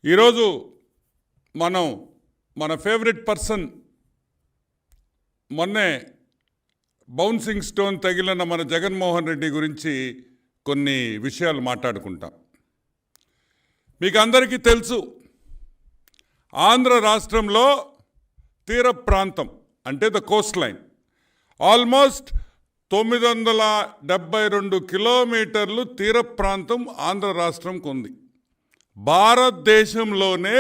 ఈరోజు మనం మన ఫేవరెట్ పర్సన్ మొన్నే బౌన్సింగ్ స్టోన్ తగిలిన మన జగన్మోహన్ రెడ్డి గురించి కొన్ని విషయాలు మాట్లాడుకుంటాం. మీకు అందరికీ తెలుసు, ఆంధ్ర రాష్ట్రంలో తీర ప్రాంతం అంటే ద కోస్ట్ లైన్ ఆల్మోస్ట్ 972 కిలోమీటర్లు తీర ప్రాంతం ఆంధ్ర రాష్ట్రంకు ఉంది. భారతదేశంలోనే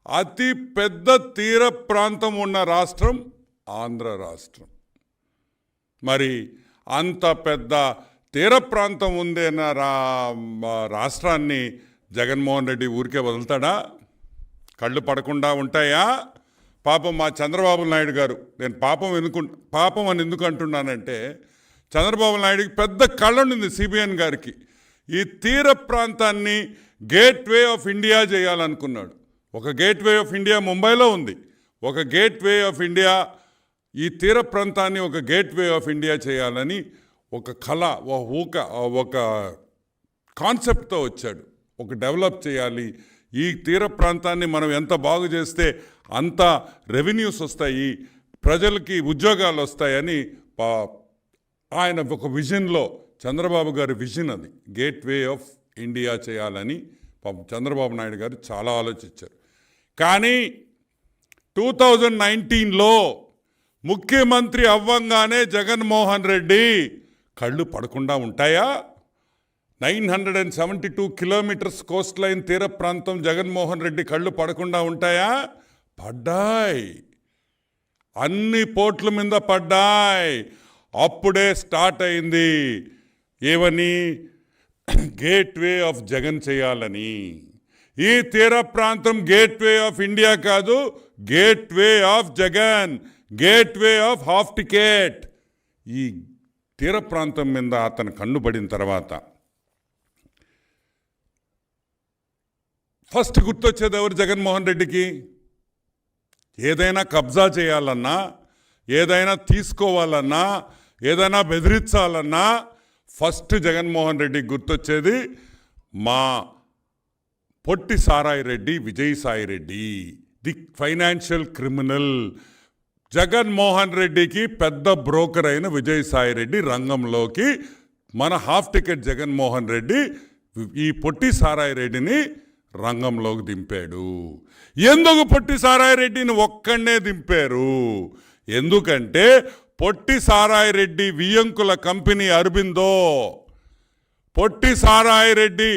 అతి పెద్ద తీర ప్రాంతం ఉన్న రాష్ట్రం ఆంధ్ర రాష్ట్రం. మరి అంత పెద్ద తీర ప్రాంతం ఉందన్న రాష్ట్రాన్ని జగన్మోహన్ రెడ్డి ఊరికే వదులుతాడా? కళ్ళు పడకుండా ఉంటాయా? పాపం మా చంద్రబాబు నాయుడు గారు, నేను పాపం అని ఎందుకు అంటున్నానంటే, చంద్రబాబు నాయుడికి పెద్ద కళ్ళుండింది సిబిఎన్ గారికి. ఈ తీర ప్రాంతాన్ని గేట్వే ఆఫ్ ఇండియా చేయాలనుకున్నాడు. ఒక గేట్వే ఆఫ్ ఇండియా ముంబైలో ఉంది, ఒక గేట్వే ఆఫ్ ఇండియా ఈ తీర ప్రాంతాన్ని ఒక గేట్వే ఆఫ్ ఇండియా చేయాలని ఒక కళ, ఒక కాన్సెప్ట్తో వచ్చాడు. ఒక డెవలప్ చేయాలి, ఈ తీర ప్రాంతాన్ని మనం ఎంత బాగు చేస్తే అంత రెవెన్యూస్ వస్తాయి, ప్రజలకి ఉద్యోగాలు వస్తాయని ఆయన ఒక విజన్లో, చంద్రబాబు గారి విజన్ అది, గేట్వే ఆఫ్ ఇండియా చేయాలని చంద్రబాబు నాయుడు గారు చాలా ఆలోచించారు. కానీ 2019లో ముఖ్యమంత్రి అవ్వంగానే జగన్మోహన్ రెడ్డి కళ్ళు పడకుండా ఉంటాయా? 972 కిలోమీటర్స్ కోస్ట్ లైన్ తీర ప్రాంతం జగన్మోహన్ రెడ్డి కళ్ళు పడకుండా ఉంటాయా? పడ్డాయి, అన్ని పోర్ట్ల మీద పడ్డాయి. అప్పుడే స్టార్ట్ అయింది ఏమని, గేట్వే ఆఫ్ జగన్ చేయాలని. ఈ తీర ప్రాంతం గేట్వే ఆఫ్ ఇండియా కాదు, gateway of Jagan, gateway of half ticket. ఈ తీర ప్రాంతం మీద అతను కన్నుబడిన తర్వాత ఫస్ట్ గుర్తొచ్చేది ఎవరు జగన్మోహన్ రెడ్డికి? ఏదైనా కబ్జా చేయాలన్నా, ఏదైనా తీసుకోవాలన్నా, ఏదైనా బెదిరించాలన్నా ఫస్ట్ జగన్మోహన్ రెడ్డికి గుర్తొచ్చేది మా పొట్టి సారాయి Reddy, Vijayasai Reddy, the financial criminal. Jaganmohan రెడ్డికి పెద్ద బ్రోకర్ అయిన విజయసాయి రెడ్డి రంగంలోకి మన హాఫ్ టికెట్ జగన్మోహన్ రెడ్డి ఈ పొట్టి సారాయి రెడ్డిని రంగంలోకి దింపాడు. ఎందుకు పొట్టి సారాయి రెడ్డిని ఒక్కడే దింపారు? ఎందుకంటే పొట్టి సారాయి రెడ్డి వియంకుల కంపెనీ అరబిందో, పొట్టి సారాయి రెడ్డి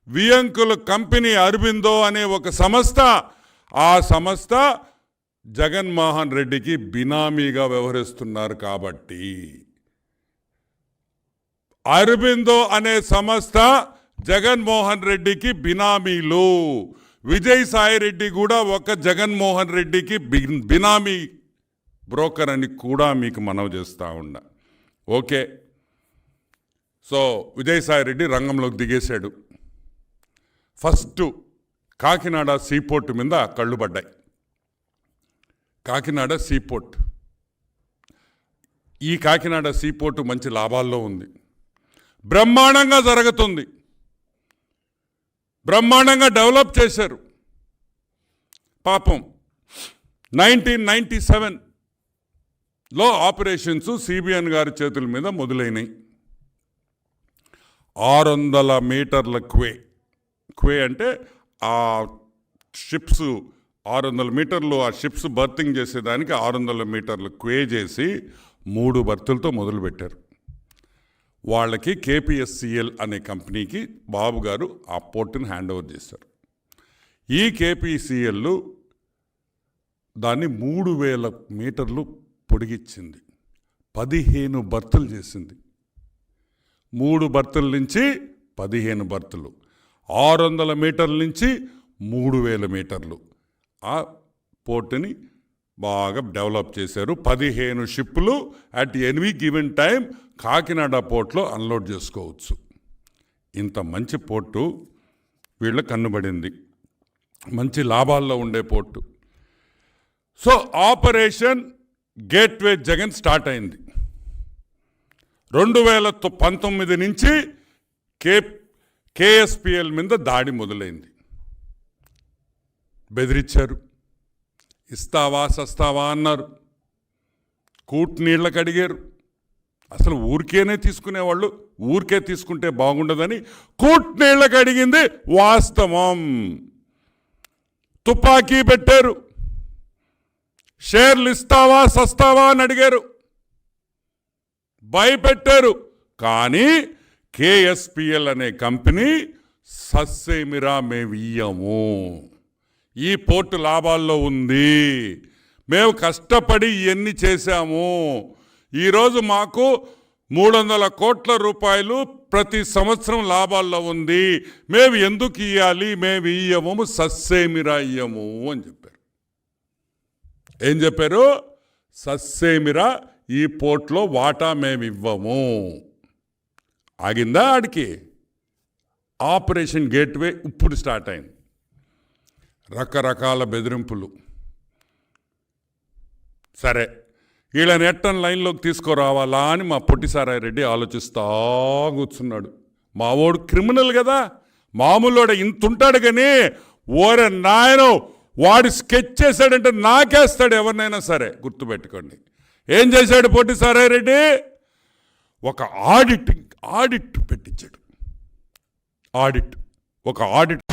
వియంకుల కంపెనీ అరబిందో అనే ఒక సంస్థ, ఆ సంస్థ జగన్మోహన్ రెడ్డికి బినామీగా వ్యవహరిస్తున్నారు. కాబట్టి అరబిందో అనే సంస్థ జగన్మోహన్ రెడ్డికి బినామీలు. విజయసాయి రెడ్డి కూడా ఒక జగన్మోహన్ రెడ్డికి బినామీ బ్రోకర్ అని కూడా మీకు మనవి చేస్తూ ఉన్నా. ఓకే, సో విజయసాయి రెడ్డి రంగంలోకి దిగేశాడు. ఫస్ట్ కాకినాడ సీపోర్ట్ మీద కళ్ళు పడ్డాయి. కాకినాడ సీపోర్ట్, ఈ కాకినాడ సీపోర్టు మంచి లాభాల్లో ఉంది, బ్రహ్మాండంగా జరుగుతుంది, బ్రహ్మాండంగా డెవలప్ చేశారు. పాపం 1997లో ఆపరేషన్స్ సిబిఎన్ గారి చేతుల మీద మొదలైనవి. 600 మీటర్ల క్వే అంటే ఆ షిప్స్ 600 మీటర్లు, ఆ షిప్స్ బర్తింగ్ చేసేదానికి 600 మీటర్లు క్వే చేసి 3 బర్తులతో మొదలుపెట్టారు. వాళ్ళకి కేపీఎస్సిఎల్ అనే కంపెనీకి బాబు గారు ఆ పోర్టుని హ్యాండ్ ఓవర్ చేశారు. ఈ కేపీసీఎల్ దాన్ని 3000 మీటర్లు పొడిగించింది, 15 బర్తులు చేసింది. 3 బర్తుల నుంచి 15 బర్తులు, 600 మీటర్ల నుంచి 3000 మీటర్లు ఆ పోర్టుని బాగా డెవలప్ చేశారు. 15 షిప్పులు at any given time Kakinada పోర్ట్లో అన్లోడ్ చేసుకోవచ్చు. ఇంత మంచి పోర్టు వీళ్ళ కన్నుబడింది, మంచి లాభాల్లో ఉండే port. So operation gateway Jagan start అయింది. 2019 నుంచి కేఎస్పిఎల్ మీద దాడి మొదలైంది. బెదిరించారు. ఇస్తావా సస్తావా అన్నారు. కూట్నీళ్ళకి అడిగారు. అసలు ఊరికేనే తీసుకునేవాళ్ళు, ఊరికే తీసుకుంటే బాగుండదని కూట్నీళ్ళకి అడిగింది వాస్తవం. తుపాకీ పెట్టారు. షేర్లు ఇస్తావా సస్తావా అని అడిగారు, భయపెట్టారు. కానీ కేఎస్పిఎల్ అనే కంపెనీ సస్సేమిరా మేము ఇయ్యము, ఈ పోర్టు లాభాల్లో ఉంది, మేము కష్టపడి ఇవన్నీ చేశాము, ఈరోజు మాకు 300 కోట్ల రూపాయలు ప్రతి సంవత్సరం లాభాల్లో ఉంది, మేము ఎందుకు ఇవ్వాలి, మేము ఇయ్యము, సస్సేమిరా ఇయ్యము అని చెప్పారు. ఏం చెప్పారు? సస్సేమిరా ఈ పోర్ట్లో వాటా మేము ఇవ్వము. ఆగిందా? ఆడికి ఆపరేషన్ గేట్వే ఇప్పుడు స్టార్ట్ అయింది. రకరకాల బెదిరింపులు. సరే, వీళ్ళని ఎట్టని లైన్లోకి తీసుకురావాలా అని మా పొట్టిసారాయ రెడ్డి ఆలోచిస్తా కూర్చున్నాడు. మావోడు క్రిమినల్ కదా, మామూలుడు ఇంత ఉంటాడు కానీ ఓరే నాయనో వాడు స్కెచ్ చేశాడంటే నాకేస్తాడు ఎవరినైనా సరే, గుర్తుపెట్టుకోండి. ఏం చేశాడు పొట్టిసారాయ రెడ్డి? ఒక ఆడిట్ పెట్టించాడు. ఒక ఆడిట్